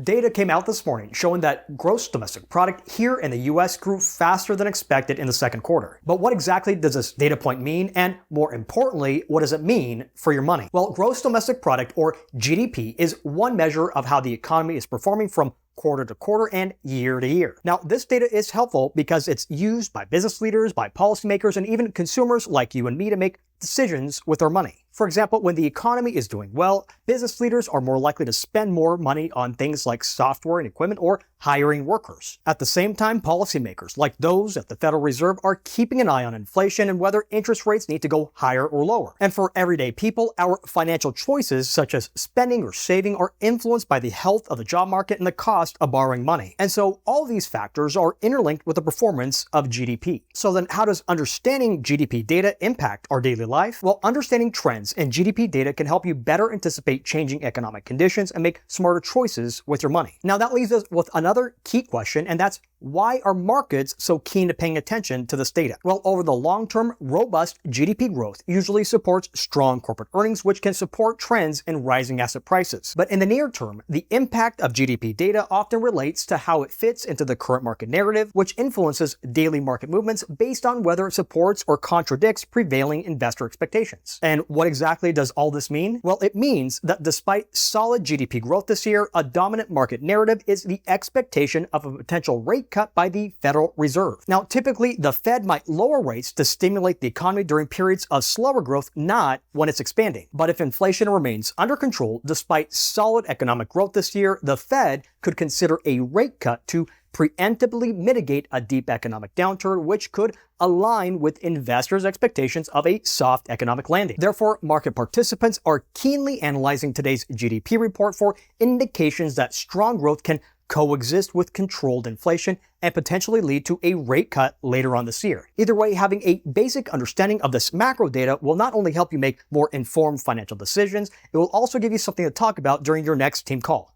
Data came out this morning showing that gross domestic product here in the US grew faster than expected in the second quarter. But what exactly does this data point mean? And more importantly, what does it mean for your money? Well, gross domestic product, or GDP, is one measure of how the economy is performing from quarter to quarter and year to year. Now, this data is helpful because it's used by business leaders, by policymakers, and even consumers like you and me to make decisions with their money. For example, when the economy is doing well, business leaders are more likely to spend more money on things like software and equipment or hiring workers. At the same time, policymakers, like those at the Federal Reserve, are keeping an eye on inflation and whether interest rates need to go higher or lower. And for everyday people, our financial choices, such as spending or saving, are influenced by the health of the job market and the cost of borrowing money. And so all these factors are interlinked with the performance of GDP. So then how does understanding GDP data impact our daily life? Well, understanding trends and GDP data can help you better anticipate changing economic conditions and make smarter choices with your money. Now that leaves us with another key question, and that's why are markets so keen to paying attention to this data? Well, over the long term, robust GDP growth usually supports strong corporate earnings, which can support trends in rising asset prices. But in the near term, the impact of GDP data often relates to how it fits into the current market narrative, which influences daily market movements based on whether it supports or contradicts prevailing investor expectations. And what exactly does all this mean? Well, it means that despite solid GDP growth this year, a dominant market narrative is the expectation of a potential rate cut by the Federal Reserve. Now, typically, the Fed might lower rates to stimulate the economy during periods of slower growth, not when it's expanding. But if inflation remains under control despite solid economic growth this year, the Fed could consider a rate cut to preemptively mitigate a deep economic downturn, which could align with investors' expectations of a soft economic landing. Therefore, market participants are keenly analyzing today's GDP report for indications that strong growth can coexist with controlled inflation and potentially lead to a rate cut later on this year. Either way, having a basic understanding of this macro data will not only help you make more informed financial decisions, it will also give you something to talk about during your next team call.